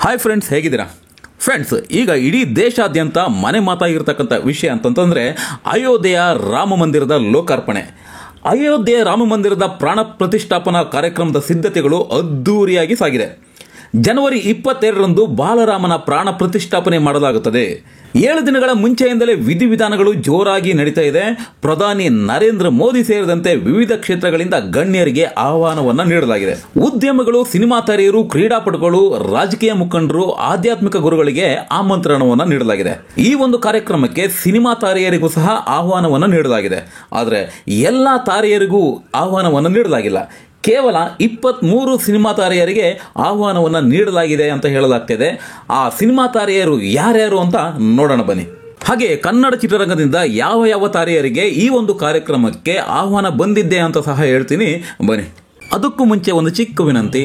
Hi friends, ಹೇಗಿದ್ದೀರಾ friends? ಈಗ ಇಡೀ ದೇಶಾದ್ಯಂತ ಮನೆ ಮಾತಾಗಿರ್ತಕ್ಕಂಥ ವಿಷಯ ಅಂತಂತಂದರೆ ಅಯೋಧ್ಯೆಯ ರಾಮ ಮಂದಿರದ ಲೋಕಾರ್ಪಣೆ. ಅಯೋಧ್ಯೆ ರಾಮ ಮಂದಿರದ ಪ್ರಾಣ ಪ್ರತಿಷ್ಠಾಪನಾ ಕಾರ್ಯಕ್ರಮದ ಸಿದ್ಧತೆಗಳು ಅದ್ದೂರಿಯಾಗಿ ಸಾಗಿದೆ. ಜನವರಿ 22ರಂದು ಬಾಲರಾಮನ ಪ್ರಾಣ ಪ್ರತಿಷ್ಠಾಪನೆ ಮಾಡಲಾಗುತ್ತದೆ. 7 ದಿನಗಳ ಮುಂಚೆಯಿಂದಲೇ ವಿಧಿವಿಧಾನಗಳು ಜೋರಾಗಿ ನಡೀತಾ ಇದೆ. ಪ್ರಧಾನಿ ನರೇಂದ್ರ ಮೋದಿ ಸೇರಿದಂತೆ ವಿವಿಧ ಕ್ಷೇತ್ರಗಳಿಂದ ಗಣ್ಯರಿಗೆ ಆಹ್ವಾನವನ್ನು ನೀಡಲಾಗಿದೆ. ಉದ್ಯಮಿಗಳು, ಸಿನಿಮಾ ತಾರೆಯರು, ಕ್ರೀಡಾಪಟುಗಳು, ರಾಜಕೀಯ ಮುಖಂಡರು, ಆಧ್ಯಾತ್ಮಿಕ ಗುರುಗಳಿಗೆ ಆಮಂತ್ರಣವನ್ನು ನೀಡಲಾಗಿದೆ. ಈ ಒಂದು ಕಾರ್ಯಕ್ರಮಕ್ಕೆ ಸಿನಿಮಾ ತಾರೆಯರಿಗೂ ಸಹ ಆಹ್ವಾನವನ್ನು ನೀಡಲಾಗಿದೆ. ಆದರೆ ಎಲ್ಲ ತಾರೆಯರಿಗೂ ಆಹ್ವಾನವನ್ನು ನೀಡಲಾಗಿಲ್ಲ. ಕೇವಲ 23 ಸಿನಿಮಾ ತಾರೆಯರಿಗೆ ಆಹ್ವಾನವನ್ನು ನೀಡಲಾಗಿದೆ ಅಂತ ಹೇಳಲಾಗ್ತಿದೆ. ಆ ಸಿನಿಮಾ ತಾರೆಯರು ಯಾರ್ಯಾರು ಅಂತ ನೋಡೋಣ ಬನ್ನಿ. ಹಾಗೆ ಕನ್ನಡ ಚಿತ್ರರಂಗದಿಂದ ಯಾವ ತಾರೆಯರಿಗೆ ಈ ಒಂದು ಕಾರ್ಯಕ್ರಮಕ್ಕೆ ಆಹ್ವಾನ ಬಂದಿದೆ ಅಂತ ಸಹ ಹೇಳ್ತೀನಿ ಬನ್ನಿ. ಅದಕ್ಕೂ ಮುಂಚೆ ಒಂದು ಚಿಕ್ಕ ವಿನಂತಿ,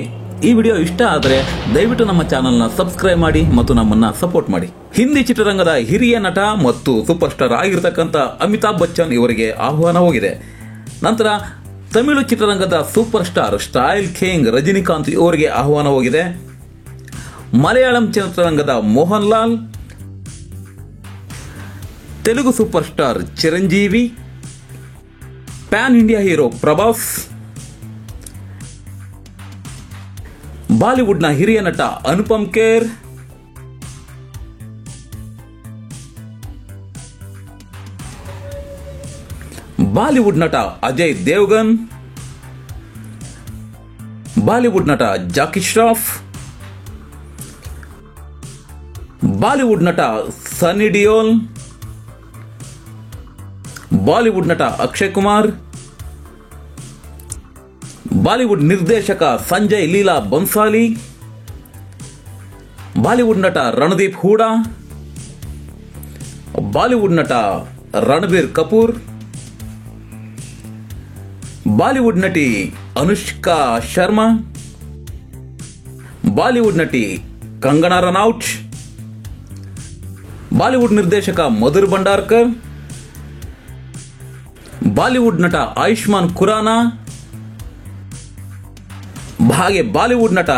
ಈ ವಿಡಿಯೋ ಇಷ್ಟ ಆದರೆ ದಯವಿಟ್ಟು ನಮ್ಮ ಚಾನಲ್ನ ಸಬ್ಸ್ಕ್ರೈಬ್ ಮಾಡಿ ಮತ್ತು ನಮ್ಮನ್ನು ಸಪೋರ್ಟ್ ಮಾಡಿ. ಹಿಂದಿ ಚಿತ್ರರಂಗದ ಹಿರಿಯ ನಟ ಮತ್ತು ಸೂಪರ್ ಸ್ಟಾರ್ ಆಗಿರ್ತಕ್ಕಂಥ ಅಮಿತಾಬ್ ಬಚ್ಚನ್ ಇವರಿಗೆ ಆಹ್ವಾನ ಹೋಗಿದೆ. ನಂತರ ತಮಿಳು ಚಿತ್ರರಂಗದ super star style king Rajinikanth ಇವರಿಗೆ ಆಹ್ವಾನ ಹೋಗಿದೆ. ಮಲಯಾಳಂ ಚಿತ್ರರಂಗದ Mohan Lal, Telugu super star Chiranjeevi, PAN India hero Prabhas, ಬಾಲಿವುಡ್ನ ಹಿರಿಯ ನಟ ಅನುಪಮ್ ಖೇರ್, ಬಾಲಿವುಡ್ ನಟ ಅಜಯ್ ದೇವಗನ್, ಬಾಲಿವುಡ್ ನಟ ಜಾಕಿ ಶ್ರಾಫ್, ಬಾಲಿವುಡ್ ನಟ ಸನ್ನಿ ಡಿಯೋಲ್, ಬಾಲಿವುಡ್ ನಟ ಅಕ್ಷಯ್ ಕುಮಾರ್, ಬಾಲಿವುಡ್ ನಿರ್ದೇಶಕ ಸಂಜಯ್ ಲೀಲಾ ಬನ್ಸಾಲಿ, ಬಾಲಿವುಡ್ ನಟ ರಣದೀಪ್ ಹೂಡಾ, ಬಾಲಿವುಡ್ ನಟ ರಣಬೀರ್ ಕಪೂರ್, ಬಾಲಿವುಡ್ ನಟಿ ಅನುಷ್ಕಾ ಶರ್ಮಾ, ಬಾಲಿವುಡ್ ನಟಿ ಕಂಗನಾ ರನೌಟ್, ಬಾಲಿವುಡ್ ನಿರ್ದೇಶಕ ಮಧುರ್ ಭಂಡಾರ್ಕರ್, ಬಾಲಿವುಡ್ ನಟ ಆಯುಷ್ಮಾನ್ ಖುರಾನಾ, ಹಾಗೆ ಬಾಲಿವುಡ್ ನಟ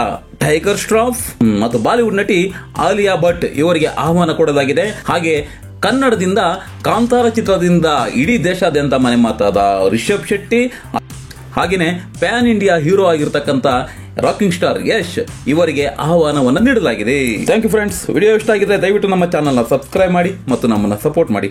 ಟೈಗರ್ ಶ್ರಾಫ್ ಮತ್ತು ಬಾಲಿವುಡ್ ನಟಿ ಆಲಿಯಾ ಭಟ್ ಇವರಿಗೆ ಆಹ್ವಾನ ಕೊಡಲಾಗಿದೆ. ಹಾಗೆ ಕನ್ನಡದಿಂದ ಕಾಂತಾರ ಚಿತ್ರದಿಂದ ಇಡೀ ದೇಶಾದ್ಯಂತ ಮನೆ ಮಾತಾದ ರಿಷಬ್ ಶೆಟ್ಟಿ, ಹಾಗೆಯೇ ಪ್ಯಾನ್ ಇಂಡಿಯಾ ಹೀರೋ ಆಗಿರ್ತಕ್ಕಂಥ ರಾಕಿಂಗ್ ಸ್ಟಾರ್ ಯಶ್ ಇವರಿಗೆ ಆಹ್ವಾನವನ್ನು ನೀಡಲಾಗಿದೆ. Thank you friends. ವಿಡಿಯೋ ಇಷ್ಟ ಆಗಿದ್ರೆ ದಯವಿಟ್ಟು ನಮ್ಮ ಚಾನಲ್ನ ಸಬ್ಸ್ಕ್ರೈಬ್ ಮಾಡಿ ಮತ್ತು ನಮ್ಮನ್ನು ಸಪೋರ್ಟ್ ಮಾಡಿ.